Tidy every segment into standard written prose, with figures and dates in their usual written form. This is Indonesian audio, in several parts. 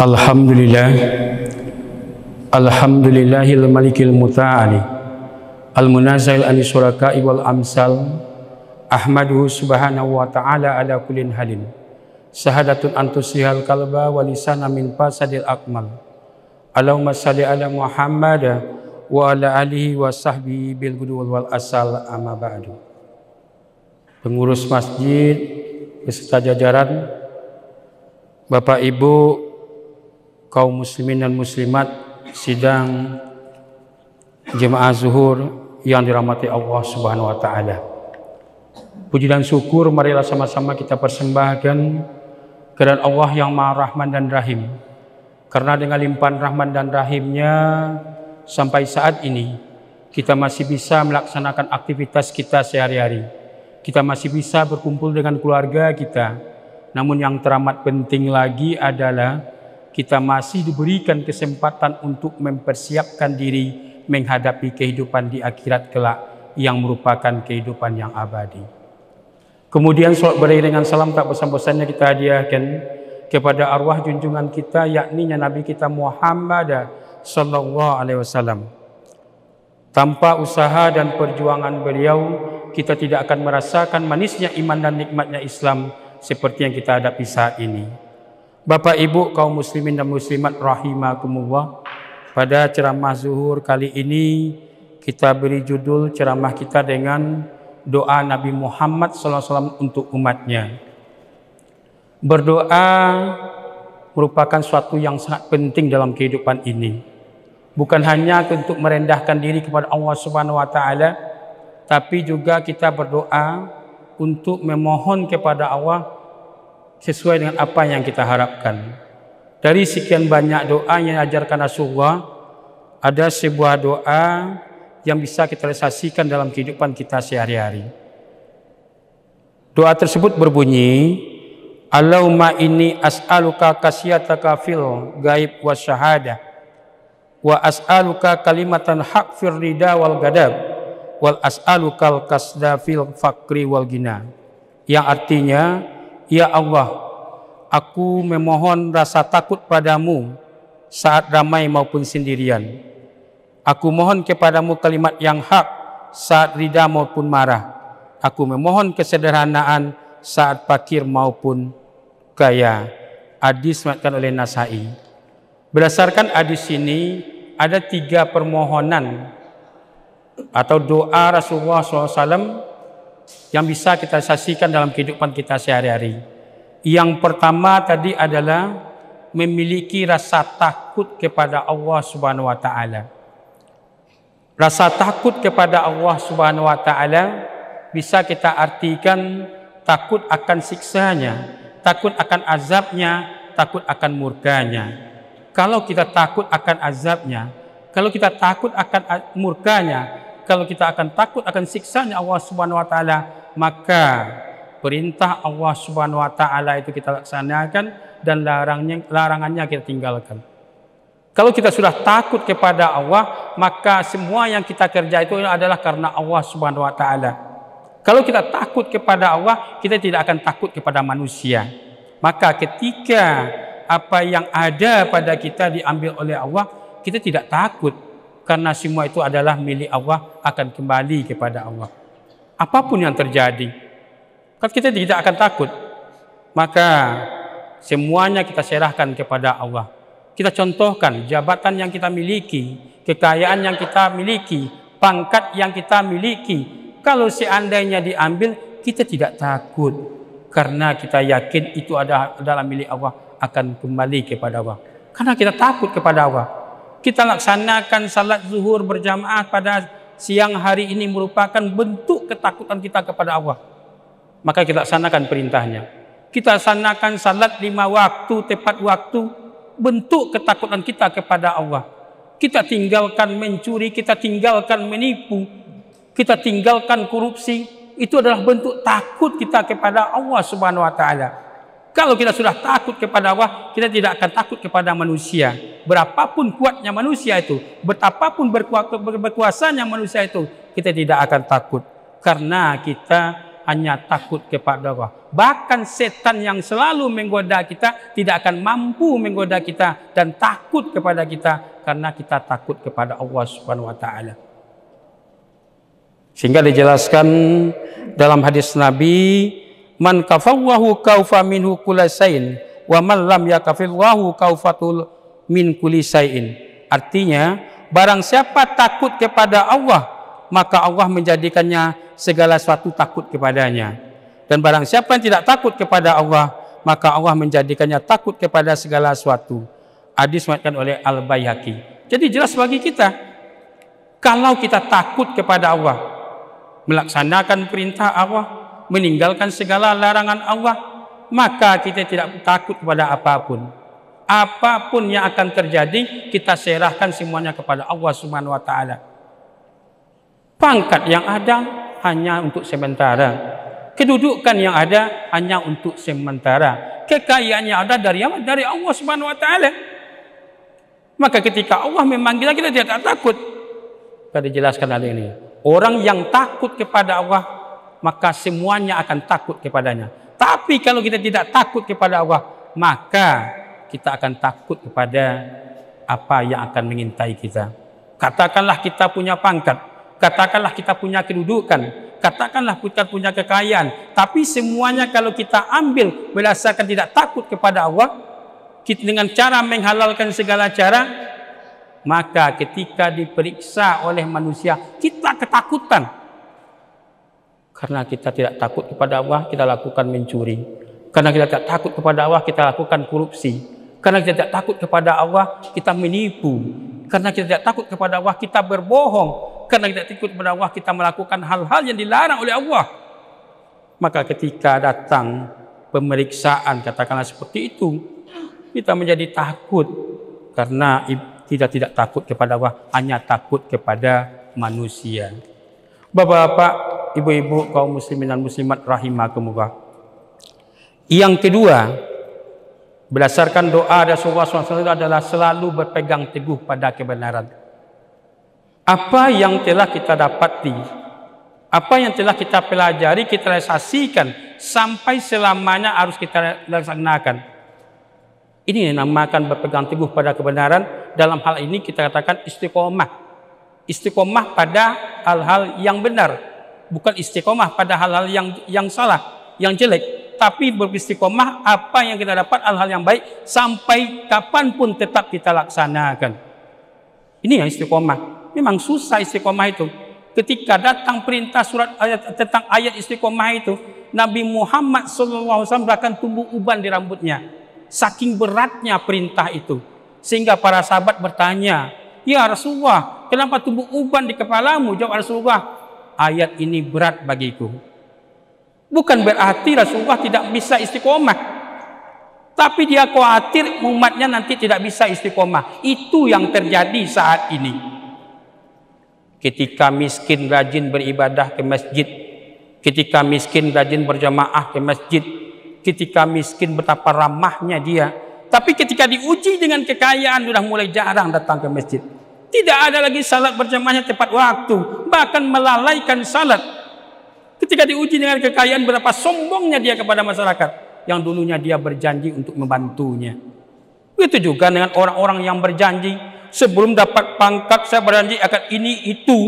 Alhamdulillah, alhamdulillahil malikil muta'ali, al-munazzil ani suraka'i wal amsal, ahmaduhu subhanahu wa ta'ala ala kullin halin, sahadatun antusihal kalba walisana min fasadil akmal. Allahumma salli ala Muhammad wa ala alihi wa sahbihi bil gudul wal asal, amma ba'du. Pengurus masjid beserta jajaran, Bapak Ibu kaum muslimin dan muslimat sidang jemaah zuhur yang dirahmati Allah Subhanahu wa taala. Puji dan syukur marilah sama-sama kita persembahkan kepada Allah yang Maha Rahman dan Rahim. Karena dengan limpahan rahman dan rahimnya sampai saat ini kita masih bisa melaksanakan aktivitas kita sehari-hari. Kita masih bisa berkumpul dengan keluarga kita. Namun yang teramat penting lagi adalah kita masih diberikan kesempatan untuk mempersiapkan diri menghadapi kehidupan di akhirat kelak yang merupakan kehidupan yang abadi. Kemudian salat beriring dengan salam tak bosan-bosannya kita hadiahkan kepada arwah junjungan kita, yakni Nabi kita Muhammad sallallahu alaihi wasallam. Tanpa usaha dan perjuangan beliau, kita tidak akan merasakan manisnya iman dan nikmatnya Islam seperti yang kita hadapi saat ini. Bapak Ibu kaum muslimin dan muslimat rahimakumullah, pada ceramah zuhur kali ini kita beri judul ceramah kita dengan doa Nabi Muhammad SAW untuk umatnya. Berdoa merupakan suatu yang sangat penting dalam kehidupan ini. Bukan hanya untuk merendahkan diri kepada Allah Subhanahu wa taala, tapi juga kita berdoa untuk memohon kepada Allah sesuai dengan apa yang kita harapkan. Dari sekian banyak doa yang diajarkan Rasulullah, ada sebuah doa yang bisa kita realisasikan dalam kehidupan kita sehari-hari. Doa tersebut berbunyi, Allahumma inni as'aluka kasiyataka fil gaib wa syahadah, wa as'aluka kalimatan haq fir rida wal gadab, wal as'alukal kasda fil fakri wal gina. Yang artinya, ya Allah, aku memohon rasa takut padamu saat ramai maupun sendirian. Aku mohon kepadamu kalimat yang hak saat rida maupun marah. Aku memohon kesederhanaan saat fakir maupun kaya. Hadis diriwayatkan oleh Nasai. Berdasarkan hadis ini ada 3 permohonan atau doa Rasulullah SAW yang bisa kita saksikan dalam kehidupan kita sehari-hari. Yang pertama tadi adalah memiliki rasa takut kepada Allah Subhanahu wa taala. Rasa takut kepada Allah Subhanahu wa taala bisa kita artikan takut akan siksanya, takut akan azabnya, takut akan murkanya. Kalau kita takut akan azabnya, kalau kita takut akan murkanya, kalau kita akan takut akan siksanya Allah Subhanahu wa taala, maka perintah Allah Subhanahu wa taala itu kita laksanakan dan larangannya kita tinggalkan. Kalau kita sudah takut kepada Allah, maka semua yang kita kerja itu adalah karena Allah Subhanahu wa taala. Kalau kita takut kepada Allah, kita tidak akan takut kepada manusia. Maka ketika apa yang ada pada kita diambil oleh Allah, kita tidak takut. Karena semua itu adalah milik Allah, akan kembali kepada Allah. Apapun yang terjadi, kan kita tidak akan takut. Maka semuanya kita serahkan kepada Allah. Kita contohkan jabatan yang kita miliki, kekayaan yang kita miliki, pangkat yang kita miliki. Kalau seandainya diambil, kita tidak takut. Karena kita yakin itu adalah milik Allah, akan kembali kepada Allah. Karena kita takut kepada Allah. Kita laksanakan salat zuhur berjamaah pada siang hari ini merupakan bentuk ketakutan kita kepada Allah. Maka kita laksanakan perintahnya. Kita laksanakan salat 5 waktu, tepat waktu, bentuk ketakutan kita kepada Allah. Kita tinggalkan mencuri, kita tinggalkan menipu, kita tinggalkan korupsi. Itu adalah bentuk takut kita kepada Allah Subhanahu wa taala. Kalau kita sudah takut kepada Allah, kita tidak akan takut kepada manusia. Berapapun kuatnya manusia itu, betapapun berkuasanya manusia itu, kita tidak akan takut. Karena kita hanya takut kepada Allah. Bahkan setan yang selalu menggoda kita tidak akan mampu menggoda kita dan takut kepada kita karena kita takut kepada Allah Subhanahu wa taala. Sehingga dijelaskan dalam hadis Nabi, man kafawwahu kaufa minhu kullasain wa man lam yakafillahu kaufatul min kulisain. Artinya, barang siapa takut kepada Allah, maka Allah menjadikannya segala sesuatu takut kepadanya. Dan barang siapa yang tidak takut kepada Allah, maka Allah menjadikannya takut kepada segala sesuatu. Hadis diriwayatkan oleh Al-Baihaqi. Jadi jelas bagi kita, kalau kita takut kepada Allah, melaksanakan perintah Allah, meninggalkan segala larangan Allah, maka kita tidak takut kepada apapun. Apapun yang akan terjadi, kita serahkan semuanya kepada Allah Subhanahu wa taala. Pangkat yang ada hanya untuk sementara. Kedudukan yang ada hanya untuk sementara. Kekayaan yang ada dari Allah Subhanahu wa taala. Maka ketika Allah memanggil kita tidak takut. Kita dijelaskan hal ini. Orang yang takut kepada Allah, maka semuanya akan takut kepadanya. Tapi kalau kita tidak takut kepada Allah, maka kita akan takut kepada apa yang akan mengintai kita. Katakanlah kita punya pangkat, katakanlah kita punya kedudukan, katakanlah kita punya kekayaan, tapi semuanya kalau kita ambil berdasarkan tidak takut kepada Allah, dengan cara menghalalkan segala cara, maka ketika diperiksa oleh manusia, kita ketakutan. Karena kita tidak takut kepada Allah, kita lakukan mencuri. Karena kita tidak takut kepada Allah, kita lakukan korupsi. Karena kita tidak takut kepada Allah, kita menipu. Karena kita tidak takut kepada Allah, kita berbohong. Karena kita tidak takut kepada Allah, kita melakukan hal-hal yang dilarang oleh Allah. Maka ketika datang pemeriksaan, katakanlah seperti itu, kita menjadi takut. Karena kita tidak takut kepada Allah, hanya takut kepada manusia. Bapak-bapak, ibu-ibu, kaum muslimin dan muslimat rahimakumullah. Yang kedua, berdasarkan doa Rasulullah SAW adalah selalu berpegang teguh pada kebenaran. Apa yang telah kita dapati, apa yang telah kita pelajari, kita realisasikan sampai selamanya harus kita laksanakan. Ini yang dinamakan berpegang teguh pada kebenaran. Dalam hal ini kita katakan istiqomah. Istiqomah pada hal-hal yang benar, bukan istiqomah pada hal-hal yang salah, yang jelek. Tapi beristiqomah apa yang kita dapat hal-hal yang baik sampai kapanpun tetap kita laksanakan. Ini yang istiqomah. Memang susah istiqomah itu. Ketika datang perintah surat ayat tentang ayat istiqomah itu, Nabi Muhammad SAW bahkan tumbuh uban di rambutnya. Saking beratnya perintah itu, sehingga para sahabat bertanya, ya Rasulullah, kenapa tumbuh uban di kepalamu? Jawab Rasulullah, ayat ini berat bagiku. Bukan berarti Rasulullah tidak bisa istiqomah, tapi dia khawatir umatnya nanti tidak bisa istiqomah. Itu yang terjadi saat ini. Ketika miskin rajin beribadah ke masjid, ketika miskin rajin berjamaah ke masjid, ketika miskin betapa ramahnya dia, tapi ketika diuji dengan kekayaan sudah mulai jarang datang ke masjid. Tidak ada lagi salat berjamaahnya tepat waktu, bahkan melalaikan salat. Ketika diuji dengan kekayaan, berapa sombongnya dia kepada masyarakat yang dulunya dia berjanji untuk membantunya. Begitu juga dengan orang-orang yang berjanji, sebelum dapat pangkat saya berjanji akan ini itu,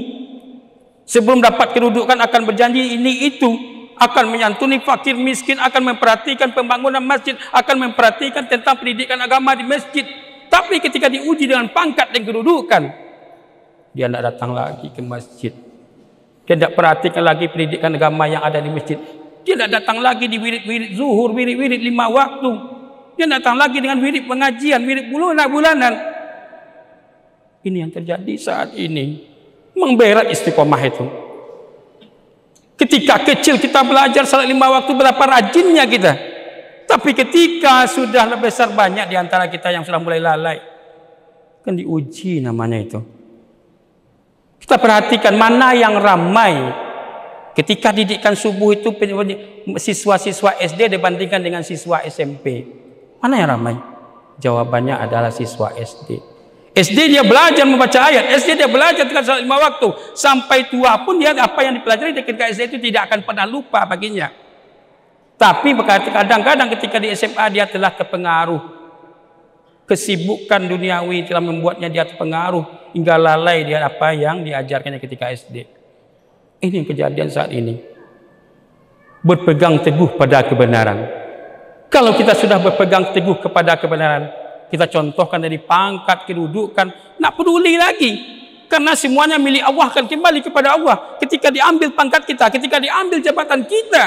sebelum dapat kedudukan akan berjanji ini itu, akan menyantuni fakir miskin, akan memperhatikan pembangunan masjid, akan memperhatikan tentang pendidikan agama di masjid. Tapi ketika diuji dengan pangkat dan kedudukan, dia tidak datang lagi ke masjid. Dia tidak perhatikan lagi pendidikan agama yang ada di masjid. Dia tidak datang lagi di wirid-wirid zuhur, wirid-wirid 5 waktu. Dia datang lagi dengan wirid pengajian, wirid bulanan. Ini yang terjadi saat ini. Memberat istiqomah itu. Ketika kecil kita belajar salat 5 waktu, berapa rajinnya kita. Tapi ketika sudah lebih besar, banyak di antara kita yang sudah mulai lalai. Kan diuji namanya itu. Kita perhatikan mana yang ramai ketika didikan subuh itu siswa-siswa SD dibandingkan dengan siswa SMP. Mana yang ramai? Jawabannya adalah siswa SD. SD dia belajar membaca ayat, SD dia belajar dengan salat 5 waktu, sampai tua pun dia apa yang dipelajari ketika SD itu tidak akan pernah lupa baginya. Tapi kadang-kadang ketika di SMA dia telah terpengaruh, kesibukan duniawi telah membuatnya dia terpengaruh hingga lalai dia apa yang diajarkannya ketika SD. Ini kejadian saat ini. Berpegang teguh pada kebenaran. Kalau kita sudah berpegang teguh kepada kebenaran, kita contohkan dari pangkat, kedudukan, nak peduli lagi. Karena semuanya milik Allah, akan kembali kepada Allah. Ketika diambil pangkat kita, ketika diambil jabatan kita,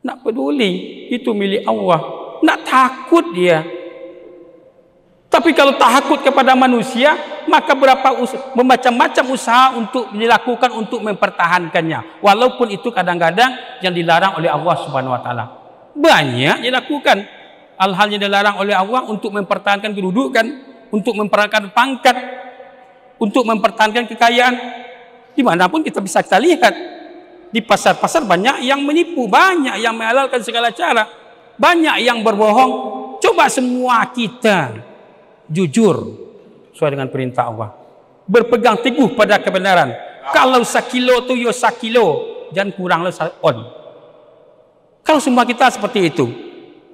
nak peduli, itu milik Allah. Nak takut dia. Tapi kalau takut kepada manusia, maka macam-macam usaha untuk dilakukan untuk mempertahankannya. Walaupun itu kadang-kadang yang dilarang oleh Allah Subhanahu wa taala. Banyak dilakukan hal-hal yang dilarang oleh Allah untuk mempertahankan kedudukan, untuk mempertahankan pangkat, untuk mempertahankan kekayaan. Dimanapun kita bisa lihat, di pasar-pasar banyak yang menipu, banyak yang menghalalkan segala cara, banyak yang berbohong. Coba semua kita jujur sesuai dengan perintah Allah, berpegang teguh pada kebenaran. Kalau sakilo tu yo sakilo, jangan kurang le on. Kalau semua kita seperti itu,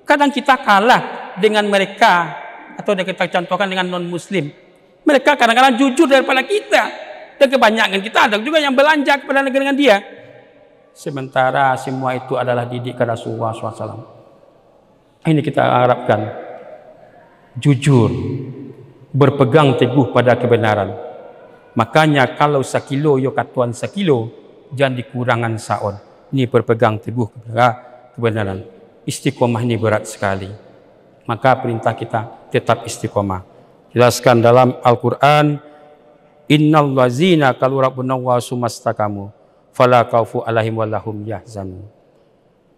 kadang kita kalah dengan mereka, atau kita contohkan dengan non-muslim. Mereka kadang-kadang jujur daripada kita, dan kebanyakan kita ada juga yang belanja kepada negara dengan dia. Sementara semua itu adalah didikan Rasulullah SAW. Ini kita harapkan jujur, berpegang teguh pada kebenaran. Makanya kalau sakilo yo katuan sakilo, jangan dikurangan saon. Ini berpegang teguh kepada kebenaran. Istiqomah ini berat sekali. Maka perintah kita tetap istiqomah. Jelaskan dalam Al-Quran, innal lazina qalu rabbuna wa sumastaqamu fala khaufu alaihim walahum yahzanun.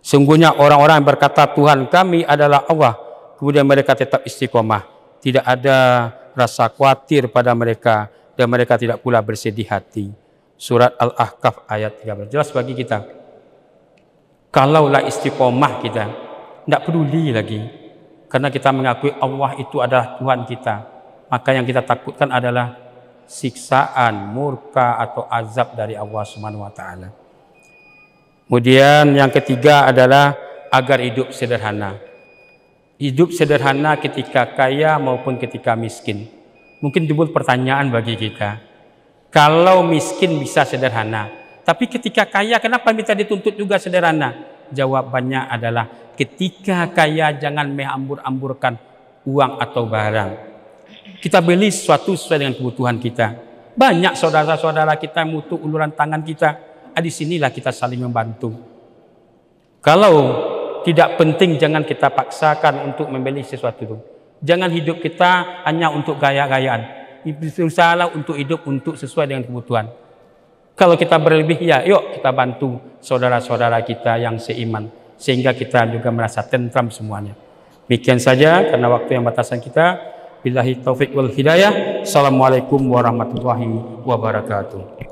Sungguhnya orang-orang yang berkata Tuhan kami adalah Allah, kemudian mereka tetap istiqomah, tidak ada rasa khawatir pada mereka, dan mereka tidak pula bersedih hati. Surat Al-Ahqaf ayat 13. Jelas bagi kita, kalaulah istiqomah kita, tidak peduli lagi, karena kita mengakui Allah itu adalah Tuhan kita, maka yang kita takutkan adalah siksaan, murka atau azab dari Allah Subhanahu wa taala. Kemudian yang ketiga adalah agar hidup sederhana. Hidup sederhana ketika kaya maupun ketika miskin. Mungkin timbul pertanyaan bagi kita, kalau miskin bisa sederhana, tapi ketika kaya kenapa minta dituntut juga sederhana? Jawabannya adalah ketika kaya jangan menghambur-hamburkan uang atau barang. Kita beli sesuatu sesuai dengan kebutuhan kita. Banyak saudara-saudara kita yang butuh uluran tangan kita. Di sinilah kita saling membantu. Kalau tidak penting, jangan kita paksakan untuk membeli sesuatu itu. Jangan hidup kita hanya untuk gaya-gayaan. Berusahalah untuk hidup untuk sesuai dengan kebutuhan. Kalau kita berlebih, ya yuk kita bantu saudara-saudara kita yang seiman, sehingga kita juga merasa tentram semuanya. Demikian saja karena waktu yang batasan kita. Billahi taufik wal hidayah. Assalamualaikum warahmatullahi wabarakatuh.